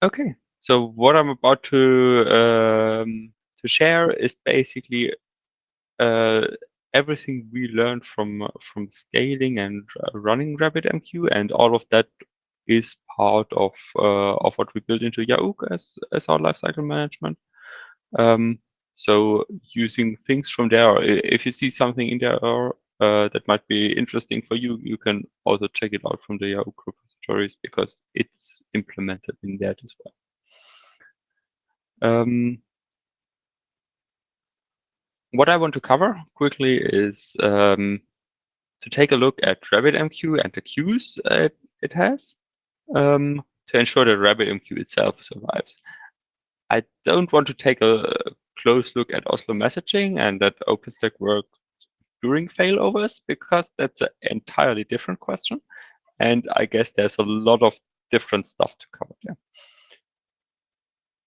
Okay, so what I'm about to share is basically everything we learned from scaling and running RabbitMQ, and all of that is part of what we built into Yaook as our lifecycle management. So using things from there, if you see something in there that might be interesting for you, you can also check it out from the Yaook repositories because it's implemented in that as well. What I want to cover quickly is to take a look at RabbitMQ and the queues it has to ensure that RabbitMQ itself survives. I don't want to take a close look at Oslo messaging and that OpenStack works during failovers because that's an entirely different question. And I guess there's a lot of different stuff to cover there.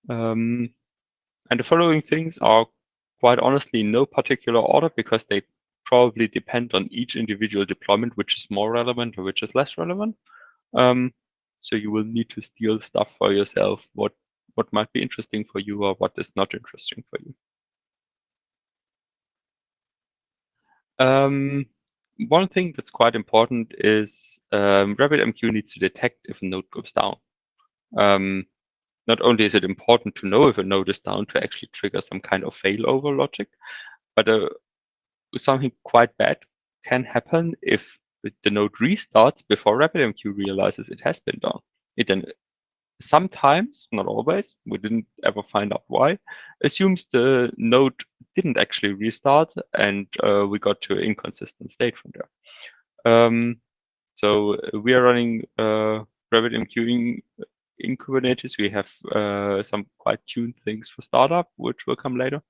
And the following things are quite honestly in no particular order because they probably depend on each individual deployment, which is more relevant or which is less relevant. So you will need to steal stuff for yourself, what might be interesting for you or what is not interesting for you. One thing that's quite important is RabbitMQ needs to detect if a node goes down. Not only is it important to know if a node is down to actually trigger some kind of failover logic, but something quite bad can happen if the node restarts before RabbitMQ realizes it has been down. It then sometimes, not always, we didn't ever find out why, assumes the node didn't actually restart and we got to an inconsistent state from there. So we are running RabbitMQ in Kubernetes. We have some quite tuned things for startup, which will come later.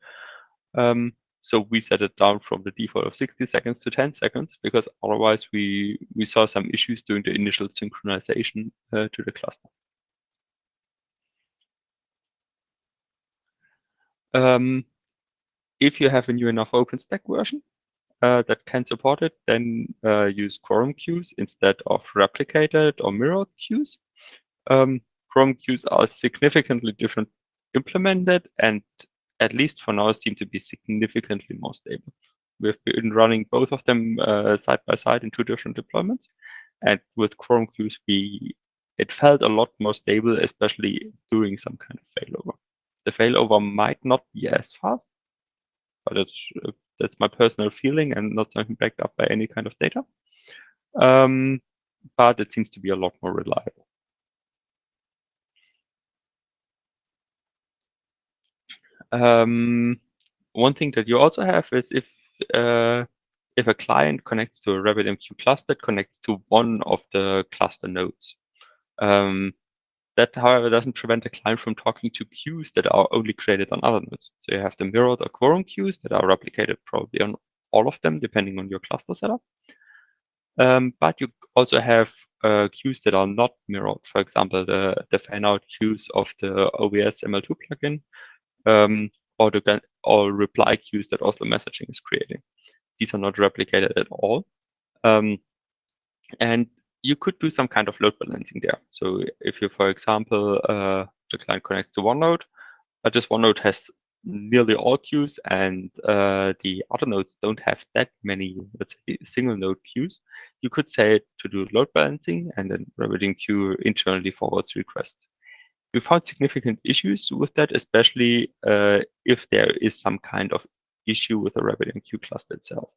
So we set it down from the default of 60 seconds to 10 seconds because otherwise we saw some issues during the initial synchronization to the cluster. If you have a new enough OpenStack version that can support it, then use quorum queues instead of replicated or mirrored queues. Quorum queues are significantly different implemented and at least for now seem to be significantly more stable. We've been running both of them side by side in 2 different deployments. And with quorum queues, it felt a lot more stable, especially during some kind of failover. The failover might not be as fast, but that's my personal feeling and not something backed up by any kind of data. But it seems to be a lot more reliable. One thing that you also have is if a client connects to a RabbitMQ cluster, it connects to one of the cluster nodes. That, however, doesn't prevent the client from talking to queues that are only created on other nodes. So you have the mirrored or quorum queues that are replicated probably on all of them, depending on your cluster setup. But you also have queues that are not mirrored. For example, the fan-out queues of the OBS ML2 plugin, or reply queues that Oslo messaging is creating. These are not replicated at all. And you could do some kind of load balancing there. So if you, for example, the client connects to one node, but this one node has nearly all queues and the other nodes don't have that many, let's say, single node queues, you could say to do load balancing and then RabbitMQ internally forwards requests. We found significant issues with that, especially if there is some kind of issue with the RabbitMQ cluster itself.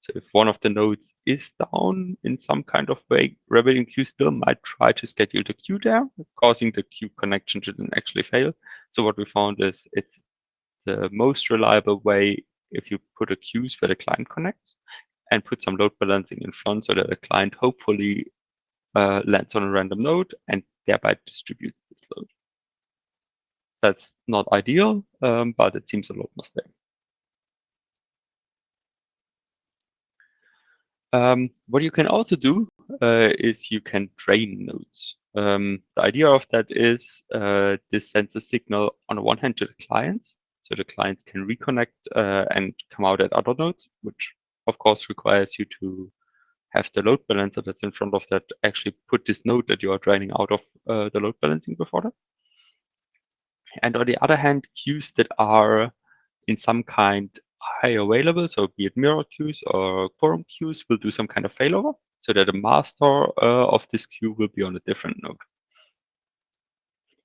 So if one of the nodes is down in some kind of way, RabbitMQ still might try to schedule the queue there, causing the queue connection to then actually fail. So what we found is it's the most reliable way if you put a queues where the client connects and put some load balancing in front so that the client hopefully lands on a random node and thereby distributes this load. That's not ideal, but it seems a lot more stable. What you can also do is you can drain nodes. The idea of that is this sends a signal on the one hand to the clients, so the clients can reconnect and come out at other nodes, which of course requires you to have the load balancer that's in front of that actually put this node that you are draining out of the load balancing before that. And on the other hand, queues that are in some kind high available, so be it mirror queues or quorum queues, will do some kind of failover, so that the master of this queue will be on a different node.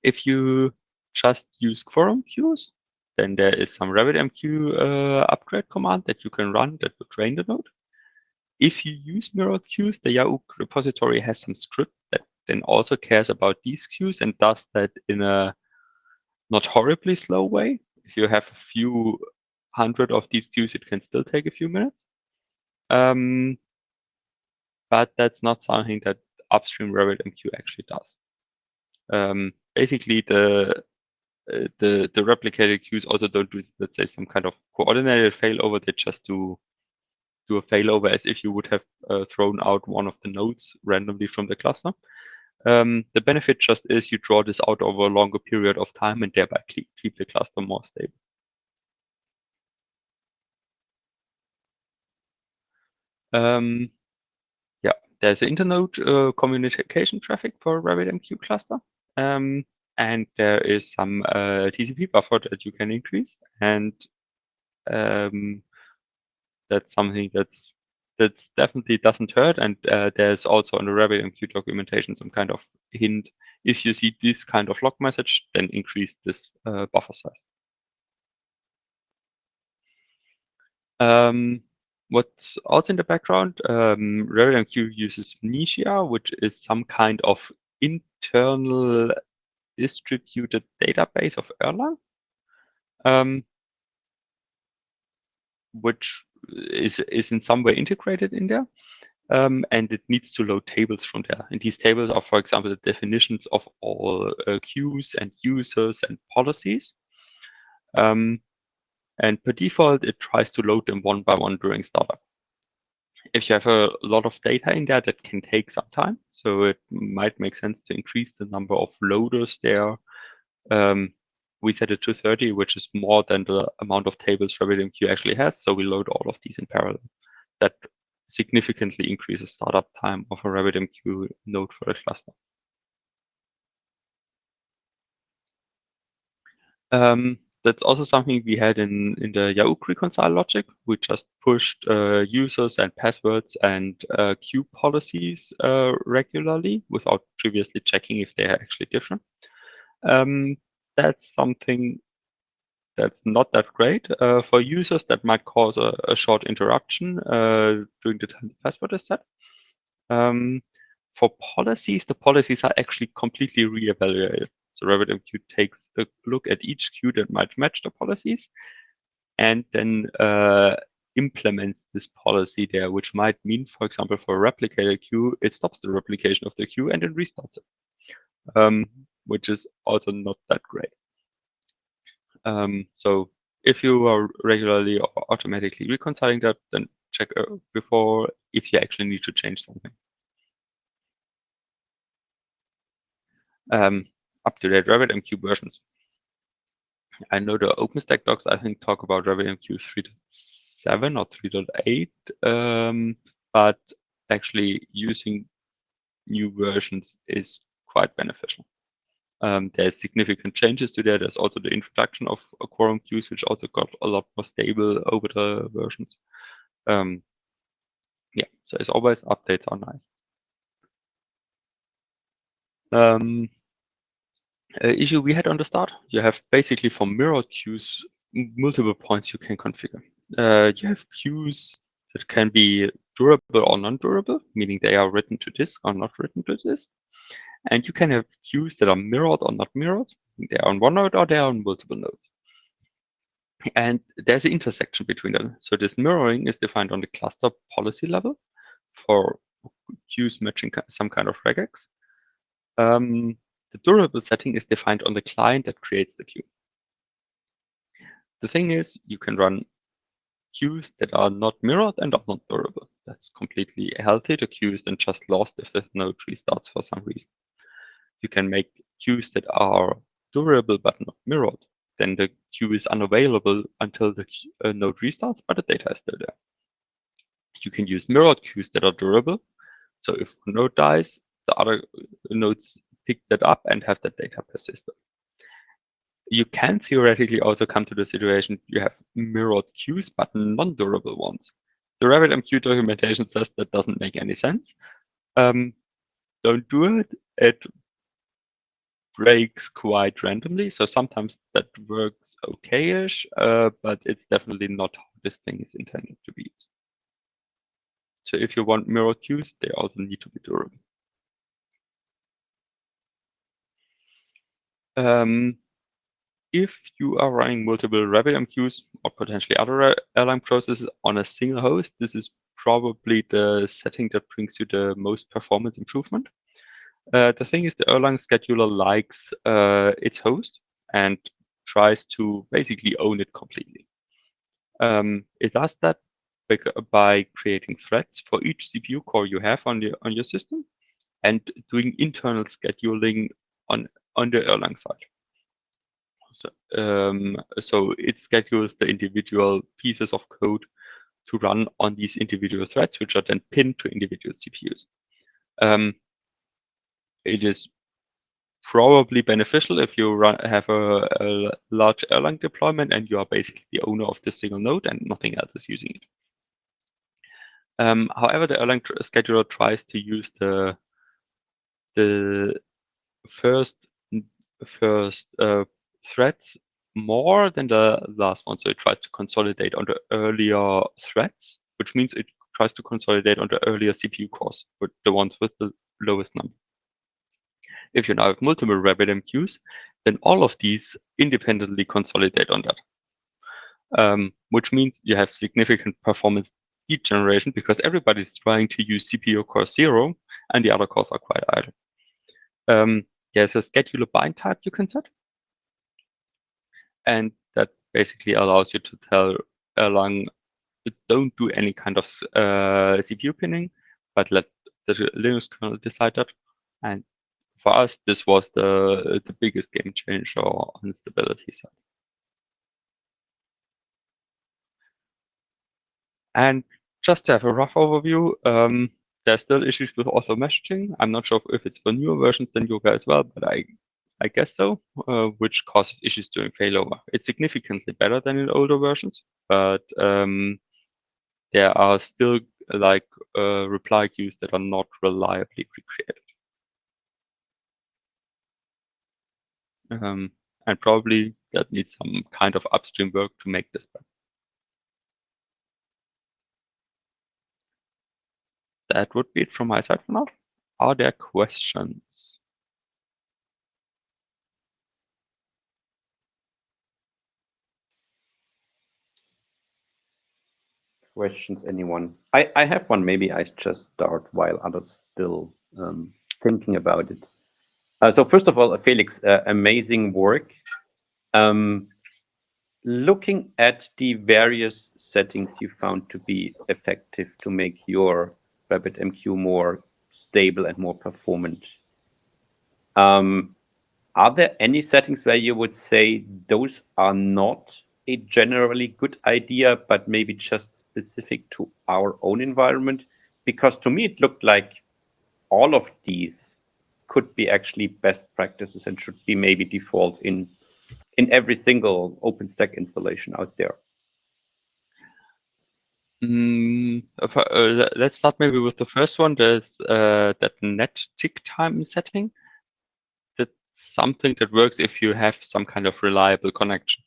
If you just use quorum queues, then there is some RabbitMQ upgrade command that you can run that will drain the node. If you use mirror queues, the Yaook repository has some script that then also cares about these queues and does that in a not horribly slow way. If you have a few hundred of these queues, it can still take a few minutes. But that's not something that upstream RabbitMQ actually does. Basically, the replicated queues also don't do, let's say, some kind of coordinated failover. They just do a failover as if you would have thrown out one of the nodes randomly from the cluster. The benefit just is you draw this out over a longer period of time and thereby keep the cluster more stable. Yeah, there's internode communication traffic for RabbitMQ cluster. And there is some TCP buffer that you can increase. And that's something that's definitely doesn't hurt. And there's also on the RabbitMQ documentation some kind of hint. If you see this kind of log message, then increase this buffer size. What's also in the background, RabbitMQ uses Mnesia, which is some kind of internal distributed database of Erlang, which is in some way integrated in there. And it needs to load tables from there. And these tables are, for example, the definitions of all queues and users and policies. And per default, it tries to load them one by one during startup. If you have a lot of data in there, that can take some time. So it might make sense to increase the number of loaders there. We set it to 30, which is more than the amount of tables RabbitMQ actually has. So we load all of these in parallel. That significantly increases startup time of a RabbitMQ node for a cluster. That's also something we had in the Yaook reconcile logic. We just pushed users and passwords and queue policies regularly without previously checking if they are actually different. That's something that's not that great. For users, that might cause a short interruption during the time the password is set. For policies, the policies are actually completely re-evaluated. So RabbitMQ takes a look at each queue that might match the policies and then implements this policy there, which might mean, for example, for a replicated queue, it stops the replication of the queue and then restarts it, which is also not that great. So if you are regularly or automatically reconciling that, then check before if you actually need to change something. Up-to-date RabbitMQ versions. I know the OpenStack docs, I think, talk about RabbitMQ 3.7 or 3.8, but actually using new versions is quite beneficial. There's significant changes to that. There's also the introduction of quorum queues, which also got a lot more stable over the versions. Yeah, so as always, updates are nice. Issue we had on the start, you have basically for mirrored queues, multiple points you can configure. You have queues that can be durable or non-durable, meaning they are written to disk or not written to disk. And you can have queues that are mirrored or not mirrored. They are on one node or they are on multiple nodes. And there's an intersection between them. So this mirroring is defined on the cluster policy level for queues matching some kind of regex. The durable setting is defined on the client that creates the queue. The thing is, you can run queues that are not mirrored and are not durable. That's completely healthy. The queue is then just lost if the node restarts for some reason. You can make queues that are durable but not mirrored. Then the queue is unavailable until the node restarts, but the data is still there. You can use mirrored queues that are durable. So if one node dies, the other nodes pick that up and have that data persisted. You can theoretically also come to the situation you have mirrored queues, but non-durable ones. The RabbitMQ documentation says that doesn't make any sense. Don't do it. It breaks quite randomly, so sometimes that works okay-ish, but it's definitely not how this thing is intended to be used. So if you want mirrored queues, they also need to be durable. If you are running multiple RabbitMQs or potentially other Erlang processes on a single host, this is probably the setting that brings you the most performance improvement. The thing is, the Erlang scheduler likes its host and tries to basically own it completely. It does that by creating threads for each CPU core you have on your system and doing internal scheduling on the Erlang side. So it schedules the individual pieces of code to run on these individual threads, which are then pinned to individual CPUs. It is probably beneficial if you have a large Erlang deployment and you are basically the owner of the single node and nothing else is using it. However, the Erlang scheduler tries to use the first threads more than the last one. So it tries to consolidate on the earlier threads, which means it tries to consolidate on the earlier CPU cores, but the ones with the lowest number. If you now have multiple RabbitMQs, then all of these independently consolidate on that, which means you have significant performance degeneration because everybody's trying to use CPU core 0 and the other cores are quite idle. There's a scheduler bind type you can set. And that basically allows you to tell Erlang, don't do any kind of CPU pinning, but let the Linux kernel decide that. And for us, this was the biggest game changer on the stability side. And just to have a rough overview, there's still issues with auto messaging. I'm not sure if it's for newer versions than Yoga as well, but I guess so, which causes issues during failover. It's significantly better than in older versions, but there are still like reply queues that are not reliably recreated. And probably that needs some kind of upstream work to make this better. That would be it from my side for now. Are there questions? Questions, anyone? I have one. Maybe I just start while others still thinking about it. So first of all, Felix, amazing work. Looking at the various settings you found to be effective to make your RabbitMQ more stable and more performant, are there any settings where you would say those are not a generally good idea, but maybe just specific to our own environment? Because to me, it looked like all of these could be actually best practices and should be maybe default in every single OpenStack installation out there. Let's start maybe with the first one. There's that net tick time setting. That's something that works if you have some kind of reliable connection.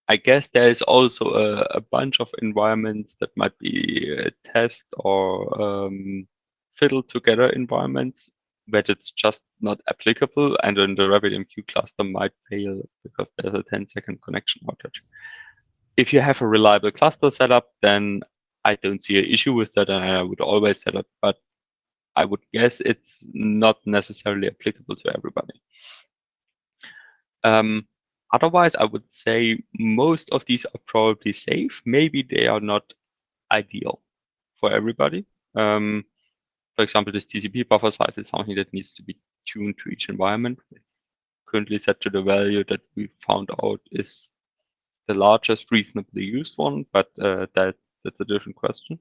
I guess there is also a bunch of environments that might be test or fiddled together environments where it's just not applicable, and then the RabbitMQ cluster might fail because there's a 10-second connection outage. If you have a reliable cluster setup, then I don't see an issue with that, and I would always set up, but I would guess it's not necessarily applicable to everybody. Otherwise, I would say most of these are probably safe. Maybe they are not ideal for everybody. For example, this TCP buffer size is something that needs to be tuned to each environment. It's currently set to the value that we found out is the largest reasonably used one, but that That's a different question.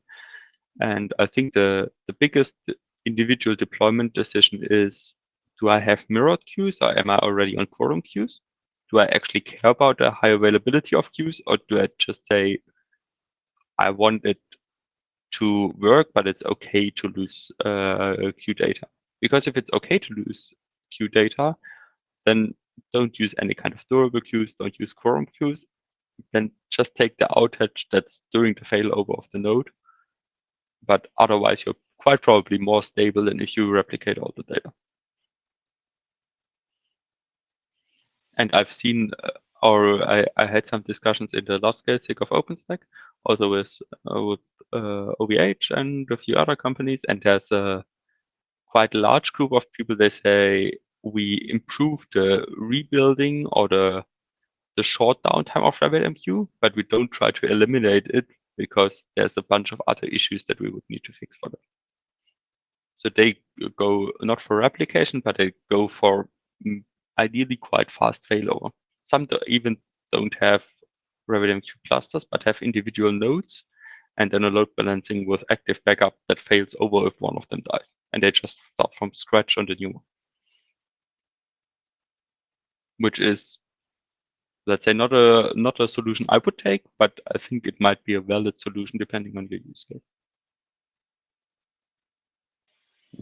And I think the biggest individual deployment decision is, do I have mirrored queues or am I already on quorum queues? Do I actually care about the high availability of queues, or do I just say I want it to work, but it's okay to lose queue data? Because if it's okay to lose queue data, then don't use any kind of durable queues, don't use quorum queues, then just take the outage that's during the failover of the node. But otherwise, you're quite probably more stable than if you replicate all the data. And I've seen, I had some discussions in the large scale SIG of OpenStack, also with OVH and a few other companies, and there's a quite large group of people. They say we improve the rebuilding or the short downtime of RabbitMQ, but we don't try to eliminate it because there's a bunch of other issues that we would need to fix for that. So they go not for replication, but they go for ideally quite fast failover. Some even don't have RabbitMQ clusters, but have individual nodes, and then a load balancing with active backup that fails over if one of them dies, and they just start from scratch on the new one, which is, let's say, not a solution I would take, but I think it might be a valid solution depending on your use case.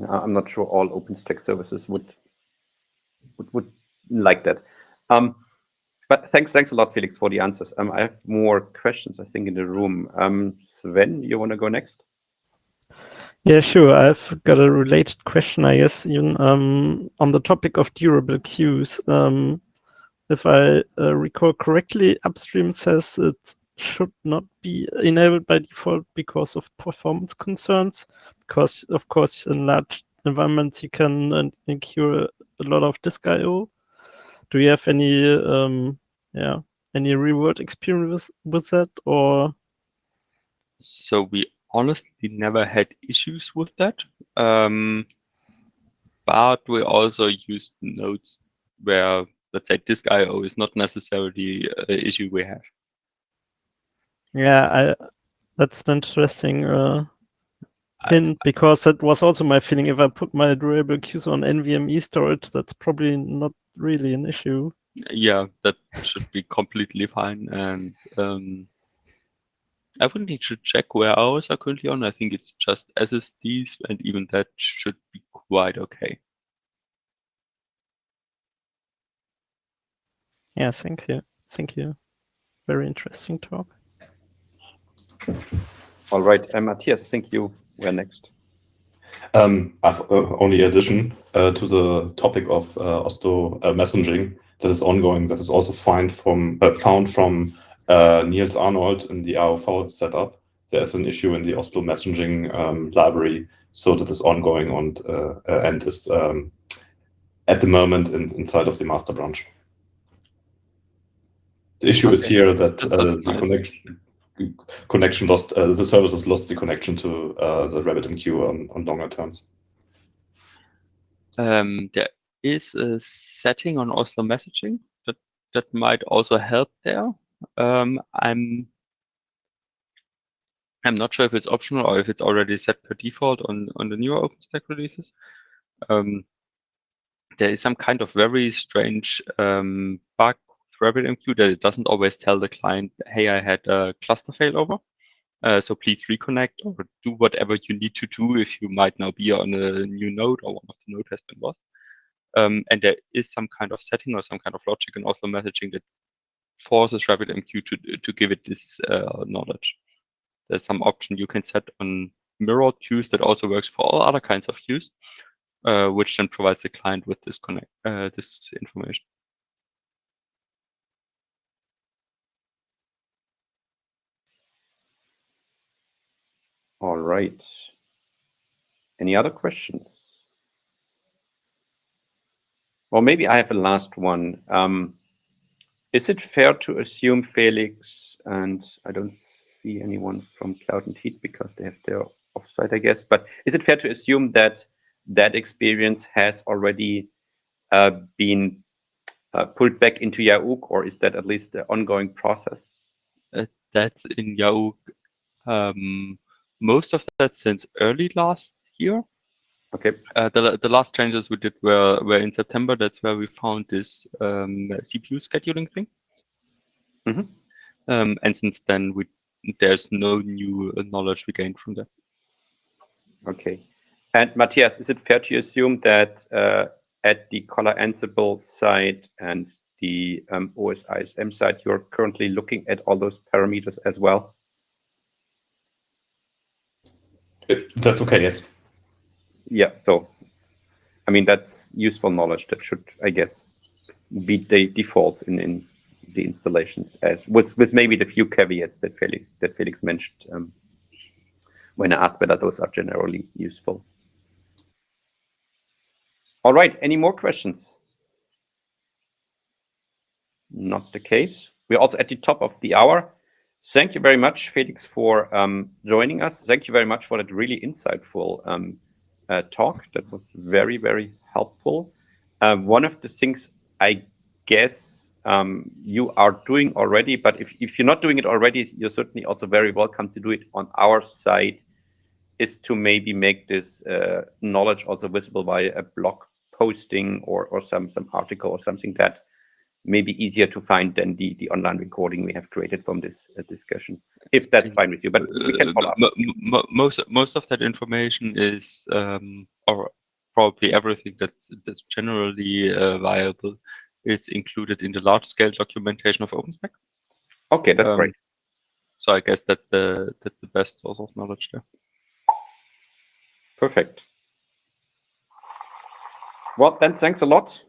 I'm not sure all OpenStack services would like that. But thanks a lot, Felix, for the answers. I have more questions, I think, in the room. Sven, you want to go next? Yeah, sure. I've got a related question, I guess, even on the topic of durable queues. If I recall correctly, upstream says it should not be enabled by default because of performance concerns. Because, of course, in large environments, you can incur a lot of disk I/O. Do you have any, any real world experience with that, or? So we honestly never had issues with that. But we also used nodes where, let's say, disk I/O is not necessarily an issue we have. Yeah, that's an interesting hint, because that was also my feeling. If I put my durable queues on NVMe storage, that's probably not really an issue. Yeah, that should be completely fine. And I would need to check where ours are currently on. I think it's just SSDs, and even that should be quite okay. Yeah, thank you. Thank you. Very interesting talk. All right, Matthias, I think you were next. I've only addition to the topic of Oslo messaging that is ongoing, that is also found from Niels Arnold in the ROV setup. There is an issue in the Oslo messaging library, so that is ongoing and is at the moment inside of the master branch. The issue is here that the connection lost, the services lost the connection to the RabbitMQ on longer terms. There is a setting on Oslo messaging that might also help there. I'm not sure if it's optional or if it's already set per default on the newer OpenStack releases. There is some kind of very strange bug with RabbitMQ that it doesn't always tell the client, hey, I had a cluster failover, so please reconnect or do whatever you need to do if you might now be on a new node or one of the node has been lost. And there is some kind of setting or some kind of logic in Oslo messaging that forces RabbitMQ to give it this knowledge. There's some option you can set on mirrored queues that also works for all other kinds of queues, which then provides the client with this this information. All right. Any other questions? Well, maybe I have a last one. Is it fair to assume, Felix, and I don't see anyone from Cloud and Heat because they have their offsite, I guess, but is it fair to assume that that experience has already been pulled back into Yaook, or is that at least the ongoing process? That's in Yaook Most of that since early last year. Okay. The last changes we did were in September. That's where we found this CPU scheduling thing. Mhm. And since then, there's no new knowledge we gained from that. Okay. And Matthias, is it fair to assume that at the Color Ansible side and the OSISM side, you're currently looking at all those parameters as well? That's okay, yes. Yeah, so I mean, that's useful knowledge that should, I guess, be the default in the installations, as with maybe the few caveats that Felix mentioned when I asked whether those are generally useful. All right, any more questions? Not the case. We're also at the top of the hour. Thank you very much, Felix, for joining us. Thank you very much for that really insightful talk. That was very, very helpful. One of the things I guess you are doing already, but if you're not doing it already, you're certainly also very welcome to do it on our side, is to maybe make this knowledge also visible via a blog posting or some article or something that may be easier to find than the online recording we have created from this discussion, if that's fine with you. But we can follow up. Most of that information is, or probably everything that's generally viable, is included in the large-scale documentation of OpenStack. Okay, that's great. So I guess that's the best source of knowledge there. Perfect. Well, then thanks a lot